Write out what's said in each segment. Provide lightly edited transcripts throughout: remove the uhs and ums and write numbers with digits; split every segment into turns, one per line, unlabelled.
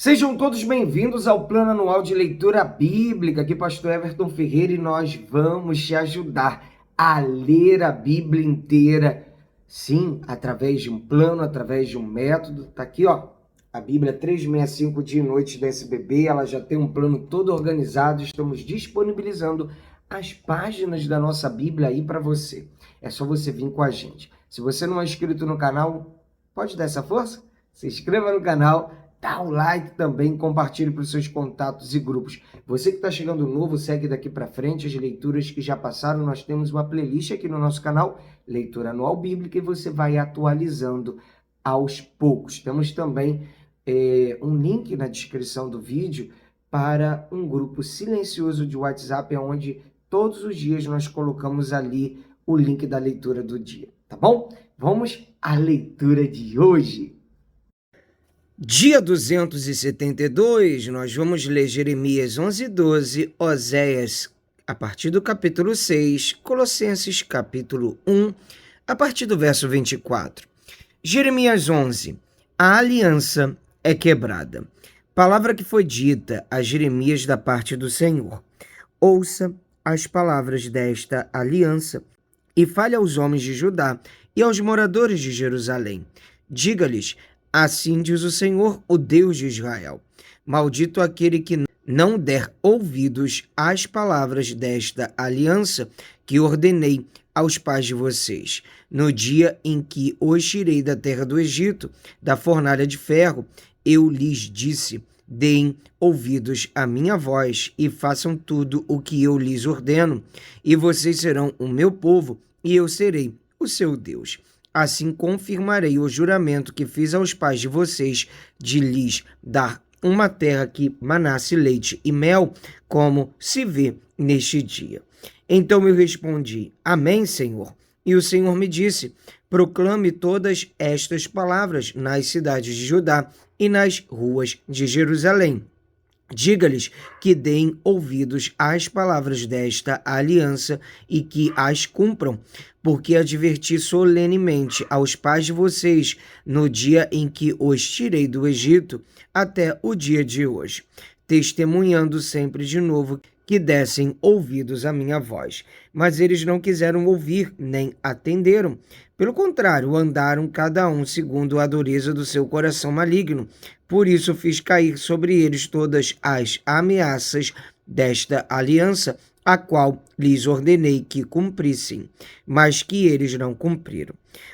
Sejam todos bem-vindos ao Plano Anual de Leitura Bíblica. Aqui, Pastor Everton Ferreira, e nós vamos te ajudar a ler a Bíblia inteira. Sim, através de um plano, através de um método. Tá aqui, ó, a Bíblia 365 Dia e Noite da SBB. Ela já tem um plano todo organizado. Estamos disponibilizando as páginas da nossa Bíblia aí para você. É só você vir com a gente. Se você não é inscrito no canal, pode dar essa força? Se inscreva no canal. Dá o like também, compartilhe para os seus contatos e grupos. Você que está chegando novo, segue daqui para frente as leituras que já passaram. Nós temos uma playlist aqui no nosso canal, Leitura Anual Bíblica, e você vai atualizando aos poucos. Temos também um link na descrição do vídeo para um grupo silencioso de WhatsApp, onde todos os dias nós colocamos ali o link da leitura do dia, tá bom? Vamos à leitura de hoje. Dia 272, nós vamos ler Jeremias 11:12, Oséias a partir do capítulo 6, Colossenses capítulo 1, a partir do verso 24. Jeremias 11, a aliança é quebrada. Palavra que foi dita a Jeremias da parte do Senhor. Ouça as palavras desta aliança e fale aos homens de Judá e aos moradores de Jerusalém. Diga-lhes: assim diz o Senhor, o Deus de Israel: maldito aquele que não der ouvidos às palavras desta aliança que ordenei aos pais de vocês, no dia em que os tirei da terra do Egito, da fornalha de ferro. Eu lhes disse: deem ouvidos à minha voz e façam tudo o que eu lhes ordeno, e vocês serão o meu povo, e eu serei o seu Deus. Assim confirmarei o juramento que fiz aos pais de vocês de lhes dar uma terra que manasse leite e mel, como se vê neste dia. Então eu respondi: amém, Senhor. E o Senhor me disse: proclame todas estas palavras nas cidades de Judá e nas ruas de Jerusalém. Diga-lhes que deem ouvidos às palavras desta aliança e que as cumpram, porque adverti solenemente aos pais de vocês no dia em que os tirei do Egito até o dia de hoje, testemunhando sempre de novo que dessem ouvidos à minha voz. Mas eles não quiseram ouvir, nem atenderam. Pelo contrário, andaram cada um segundo a dureza do seu coração maligno. Por isso fiz cair sobre eles todas as ameaças desta aliança, a qual lhes ordenei que cumprissem, mas que eles não cumpriram.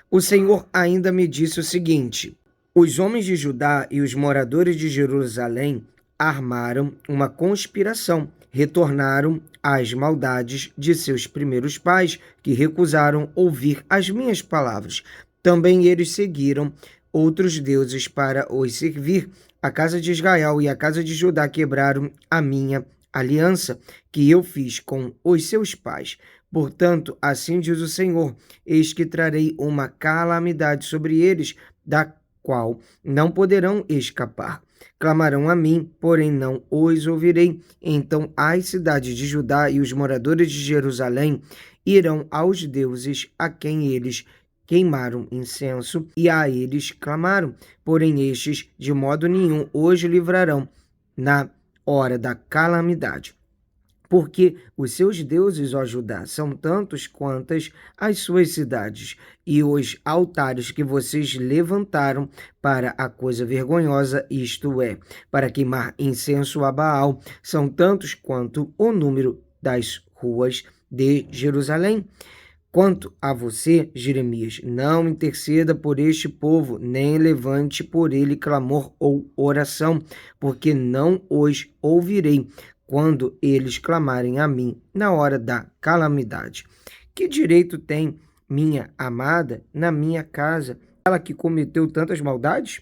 O Senhor ainda me disse o seguinte: os homens de Judá e os moradores de Jerusalém armaram uma conspiração, retornaram às maldades de seus primeiros pais, que recusaram ouvir as minhas palavras. Também eles seguiram outros deuses para os servir. A casa de Israel e a casa de Judá quebraram a minha aliança que eu fiz com os seus pais. Portanto, assim diz o Senhor: eis que trarei uma calamidade sobre eles, da qual não poderão escapar. Clamarão a mim, porém não os ouvirei. Então as cidades de Judá e os moradores de Jerusalém irão aos deuses a quem eles queimaram incenso e a eles clamaram, porém estes de modo nenhum os livrarão na hora da calamidade. Porque os seus deuses, ó Judá, são tantos quantas as suas cidades, e os altares que vocês levantaram para a coisa vergonhosa, isto é, para queimar incenso a Baal, são tantos quanto o número das ruas de Jerusalém. Quanto a você, Jeremias, não interceda por este povo, nem levante por ele clamor ou oração, porque não os ouvirei quando eles clamarem a mim na hora da calamidade. Que direito tem minha amada na minha casa, ela que cometeu tantas maldades?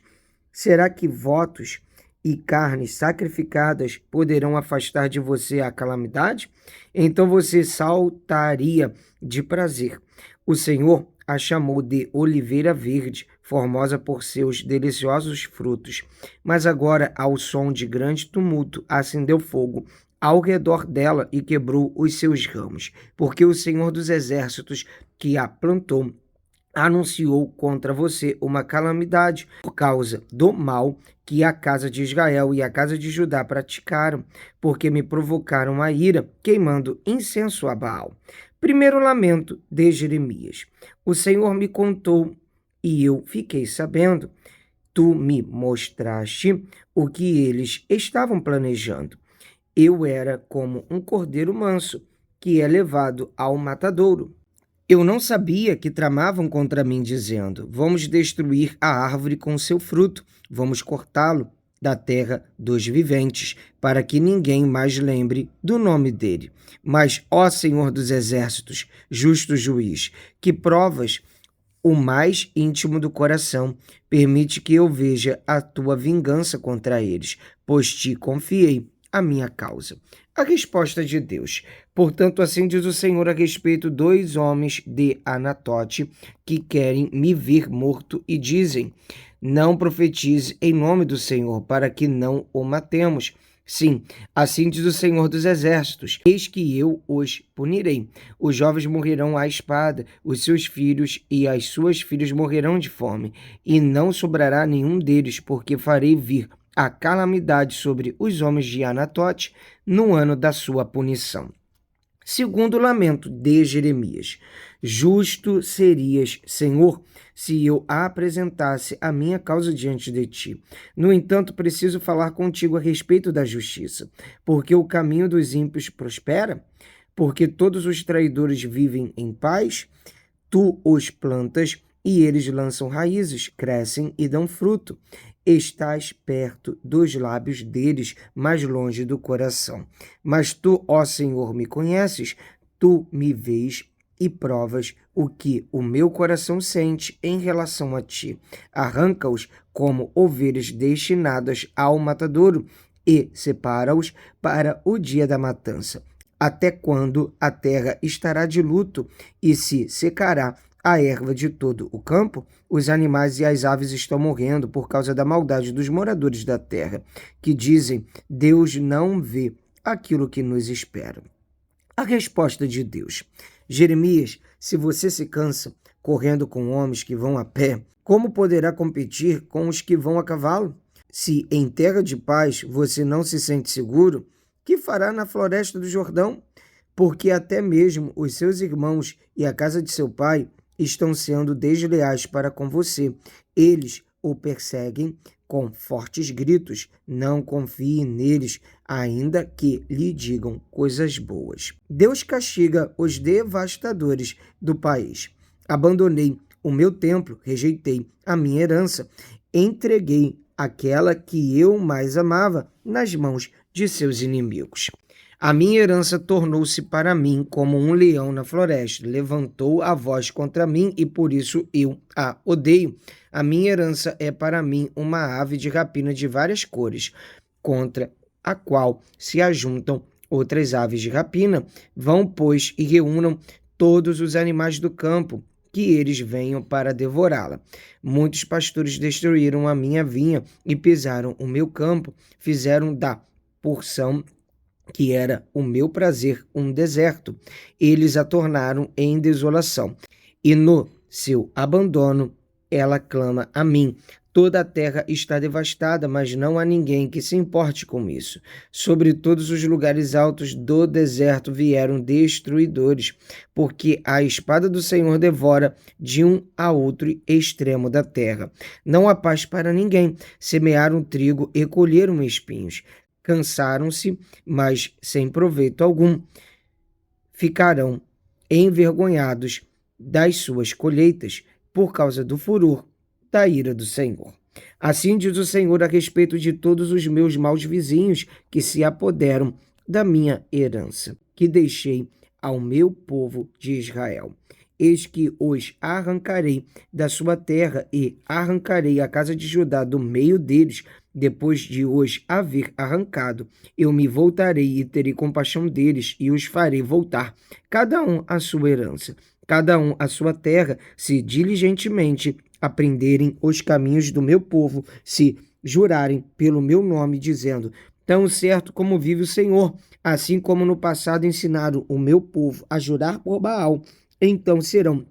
Será que votos e carnes sacrificadas poderão afastar de você a calamidade? Então você saltaria de prazer. O Senhor a chamou de oliveira verde, formosa por seus deliciosos frutos. Mas agora, ao som de grande tumulto, acendeu fogo ao redor dela e quebrou os seus ramos, porque o Senhor dos exércitos que a plantou anunciou contra você uma calamidade por causa do mal que a casa de Israel e a casa de Judá praticaram, porque me provocaram a ira, queimando incenso a Baal. Primeiro lamento de Jeremias. O Senhor me contou e eu fiquei sabendo. Tu me mostraste o que eles estavam planejando. Eu era como um cordeiro manso, que é levado ao matadouro. Eu não sabia que tramavam contra mim, dizendo: vamos destruir a árvore com seu fruto, vamos cortá-lo da terra dos viventes, para que ninguém mais lembre do nome dele. Mas, ó Senhor dos exércitos, justo juiz, que provas o mais íntimo do coração, permite que eu veja a tua vingança contra eles, pois te confiei a minha causa. A resposta de Deus. Portanto, assim diz o Senhor a respeito dos homens de Anatote que querem me ver morto e dizem: não profetize em nome do Senhor, para que não o matemos. Sim, assim diz o Senhor dos Exércitos: eis que eu os punirei. Os jovens morrerão à espada, os seus filhos e as suas filhas morrerão de fome, e não sobrará nenhum deles, porque farei vir a calamidade sobre os homens de Anatote no ano da sua punição. Segundo lamento de Jeremias: justo serias, Senhor, se eu apresentasse a minha causa diante de ti. No entanto, preciso falar contigo a respeito da justiça, porque o caminho dos ímpios prospera, porque todos os traidores vivem em paz. Tu os plantas e eles lançam raízes, crescem e dão fruto. Estás perto dos lábios deles, mas longe do coração. Mas tu, ó Senhor, me conheces, tu me vês e provas o que o meu coração sente em relação a ti. Arranca-os como ovelhas destinadas ao matadouro e separa-os para o dia da matança. Até quando a terra estará de luto e se secará a erva de todo o campo? Os animais e as aves estão morrendo por causa da maldade dos moradores da terra, que dizem: Deus não vê aquilo que nos espera. A resposta de Deus. Jeremias, se você se cansa correndo com homens que vão a pé, como poderá competir com os que vão a cavalo? Se em terra de paz você não se sente seguro, que fará na floresta do Jordão? Porque até mesmo os seus irmãos e a casa de seu pai estão sendo desleais para com você. Eles o perseguem com fortes gritos. Não confie neles, ainda que lhe digam coisas boas. Deus castiga os devastadores do país. Abandonei o meu templo, rejeitei a minha herança, entreguei aquela que eu mais amava nas mãos de seus inimigos. A minha herança tornou-se para mim como um leão na floresta. Levantou a voz contra mim e por isso eu a odeio. A minha herança é para mim uma ave de rapina de várias cores, contra a qual se ajuntam outras aves de rapina. Vão, pois, e reúnam todos os animais do campo, que eles venham para devorá-la. Muitos pastores destruíram a minha vinha e pisaram o meu campo, fizeram da porção que era o meu prazer um deserto. Eles a tornaram em desolação, e no seu abandono ela clama a mim. Toda a terra está devastada, mas não há ninguém que se importe com isso. Sobre todos os lugares altos do deserto vieram destruidores, porque a espada do Senhor devora de um a outro extremo da terra. Não há paz para ninguém. Semearam trigo e colheram espinhos. Cansaram-se, mas sem proveito algum. Ficarão envergonhados das suas colheitas por causa do furor da ira do Senhor. Assim diz o Senhor a respeito de todos os meus maus vizinhos que se apoderam da minha herança, que deixei ao meu povo de Israel. Eis que os arrancarei da sua terra e arrancarei a casa de Judá do meio deles. Depois de os haver arrancado, eu me voltarei e terei compaixão deles e os farei voltar, cada um à sua herança, cada um à sua terra, se diligentemente aprenderem os caminhos do meu povo, se jurarem pelo meu nome, dizendo: tão certo como vive o Senhor, assim como no passado ensinaram o meu povo a jurar por Baal, então serão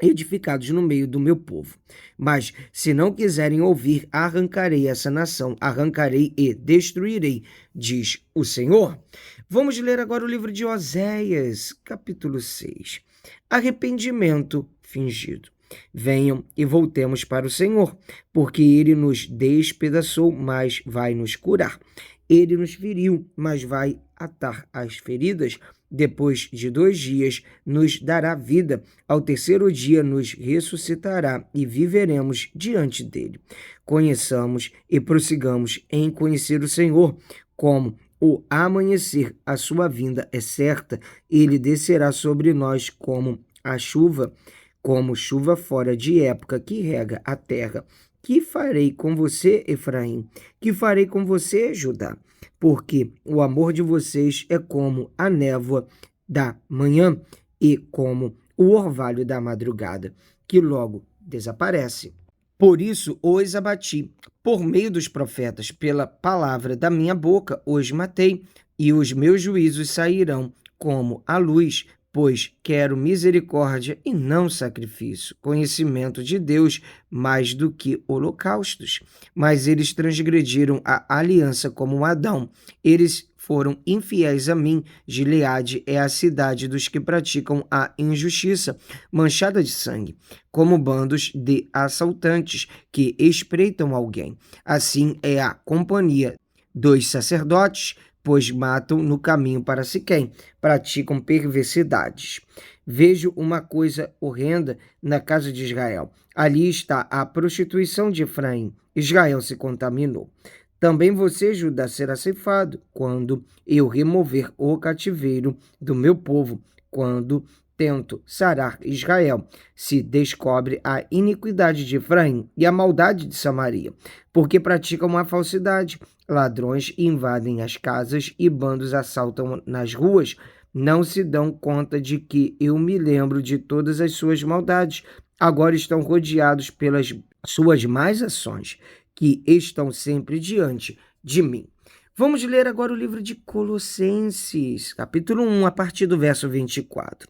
edificados no meio do meu povo. Mas se não quiserem ouvir, arrancarei essa nação, arrancarei e destruirei, diz o Senhor. Vamos ler agora o livro de Oséias, capítulo 6. Arrependimento fingido. Venham e voltemos para o Senhor, porque ele nos despedaçou, mas vai nos curar. Ele nos feriu, mas vai atar as feridas. Depois de 2 dias, nos dará vida. Ao terceiro dia, nos ressuscitará e viveremos diante dele. Conheçamos e prossigamos em conhecer o Senhor. Como o amanhecer, a sua vinda é certa. Ele descerá sobre nós como chuva fora de época que rega a terra. Que farei com você, Efraim? Que farei com você, Judá? Porque o amor de vocês é como a névoa da manhã e como o orvalho da madrugada, que logo desaparece. Por isso os abati, por meio dos profetas, pela palavra da minha boca os matei, e os meus juízos sairão como a luz, pois quero misericórdia e não sacrifício, conhecimento de Deus mais do que holocaustos. Mas eles transgrediram a aliança como Adão. Eles foram infiéis a mim. Gileade é a cidade dos que praticam a injustiça, manchada de sangue, como bandos de assaltantes que espreitam alguém. Assim é a companhia dos sacerdotes, pois matam no caminho para Siquém, praticam perversidades. Vejo uma coisa horrenda na casa de Israel. Ali está a prostituição de Efraim. Israel se contaminou. Também você, Judá, será ceifado, quando eu remover o cativeiro do meu povo, quando tento sarar Israel. Se descobre a iniquidade de Efraim e a maldade de Samaria, porque praticam a falsidade. Ladrões invadem as casas e bandos assaltam nas ruas. Não se dão conta de que eu me lembro de todas as suas maldades. Agora estão rodeados pelas suas más ações, que estão sempre diante de mim. Vamos ler agora o livro de Colossenses, capítulo 1, a partir do verso 24.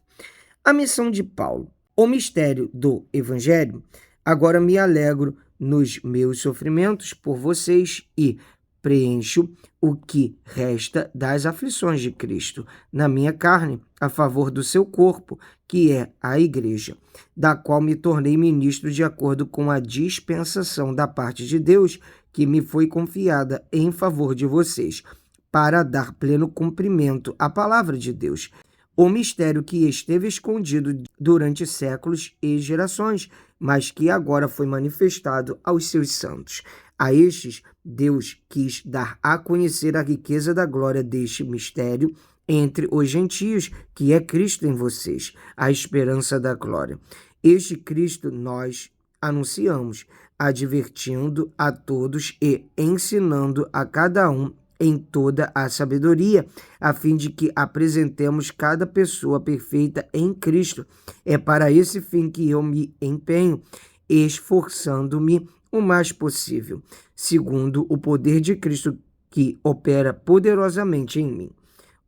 A missão de Paulo, o mistério do Evangelho. Agora me alegro nos meus sofrimentos por vocês e preencho o que resta das aflições de Cristo na minha carne, a favor do seu corpo, que é a igreja, da qual me tornei ministro de acordo com a dispensação da parte de Deus que me foi confiada em favor de vocês, para dar pleno cumprimento à palavra de Deus, o mistério que esteve escondido durante séculos e gerações, mas que agora foi manifestado aos seus santos. A estes, Deus quis dar a conhecer a riqueza da glória deste mistério entre os gentios, que é Cristo em vocês, a esperança da glória. Este Cristo nós anunciamos, advertindo a todos e ensinando a cada um em toda a sabedoria, a fim de que apresentemos cada pessoa perfeita em Cristo. É para esse fim que eu me empenho, esforçando-me o mais possível, segundo o poder de Cristo que opera poderosamente em mim.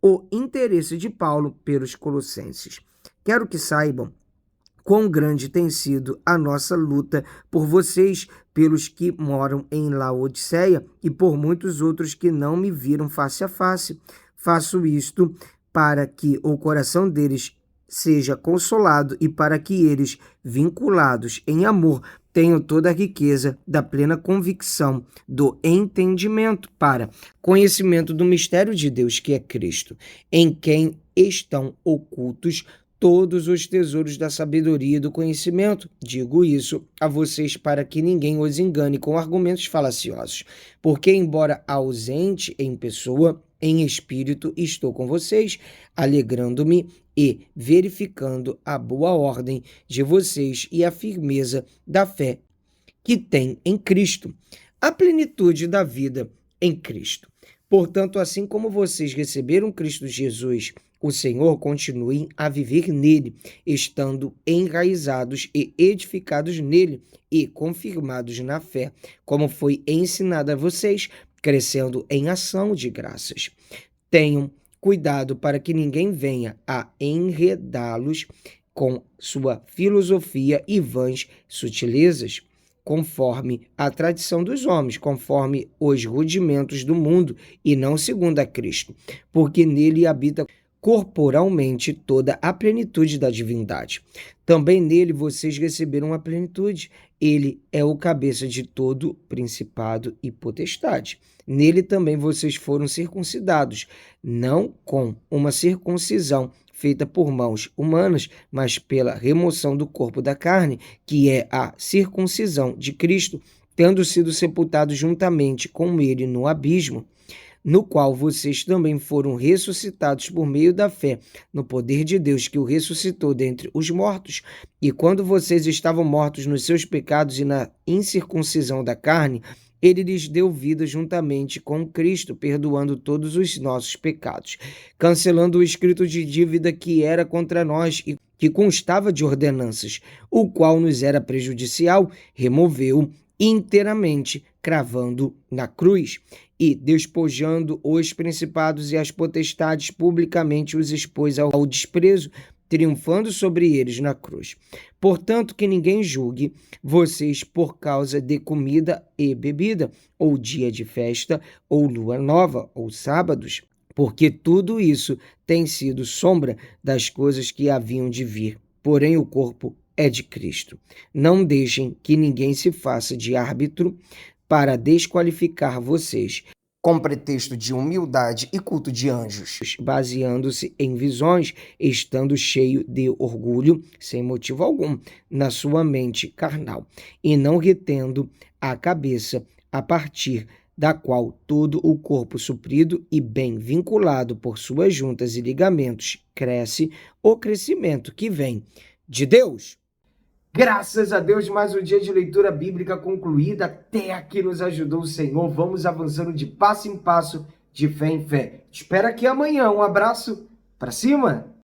O interesse de Paulo pelos Colossenses. Quero que saibam quão grande tem sido a nossa luta por vocês, pelos que moram em Laodiceia e por muitos outros que não me viram face a face. Faço isto para que o coração deles seja consolado e para que eles, vinculados em amor, tenham toda a riqueza da plena convicção do entendimento para conhecimento do mistério de Deus, que é Cristo, em quem estão ocultos todos os tesouros da sabedoria e do conhecimento. Digo isso a vocês para que ninguém os engane com argumentos falaciosos, porque, embora ausente em pessoa, em espírito estou com vocês, alegrando-me e verificando a boa ordem de vocês e a firmeza da fé que tem em Cristo, a plenitude da vida em Cristo. Portanto, assim como vocês receberam Cristo Jesus, o Senhor, continuem a viver nele, estando enraizados e edificados nele e confirmados na fé, como foi ensinado a vocês, crescendo em ação de graças. Tenham cuidado para que ninguém venha a enredá-los com sua filosofia e vãs sutilezas, conforme a tradição dos homens, conforme os rudimentos do mundo, e não segundo a Cristo, porque nele habita corporalmente toda a plenitude da divindade. Também nele vocês receberam a plenitude. Ele é o cabeça de todo principado e potestade. Nele também vocês foram circuncidados, não com uma circuncisão feita por mãos humanas, mas pela remoção do corpo da carne, que é a circuncisão de Cristo, tendo sido sepultados juntamente com ele no abismo, no qual vocês também foram ressuscitados por meio da fé no poder de Deus que o ressuscitou dentre os mortos. E quando vocês estavam mortos nos seus pecados e na incircuncisão da carne, ele lhes deu vida juntamente com Cristo, perdoando todos os nossos pecados, cancelando o escrito de dívida que era contra nós e que constava de ordenanças, o qual nos era prejudicial, removeu inteiramente, cravando na cruz, e, despojando os principados e as potestades, publicamente os expôs ao desprezo, triunfando sobre eles na cruz. Portanto, que ninguém julgue vocês por causa de comida e bebida, ou dia de festa, ou lua nova, ou sábados, porque tudo isso tem sido sombra das coisas que haviam de vir. Porém, o corpo é de Cristo. Não deixem que ninguém se faça de árbitro para desqualificar vocês, com pretexto de humildade e culto de anjos, baseando-se em visões, estando cheio de orgulho, sem motivo algum, na sua mente carnal, e não retendo a cabeça, a partir da qual todo o corpo suprido e bem vinculado por suas juntas e ligamentos cresce, o crescimento que vem de Deus. Graças a Deus, mais um dia de leitura bíblica concluída. Até aqui nos ajudou o Senhor. Vamos avançando de passo em passo, de fé em fé. Te espero aqui amanhã. Um abraço. Pra cima!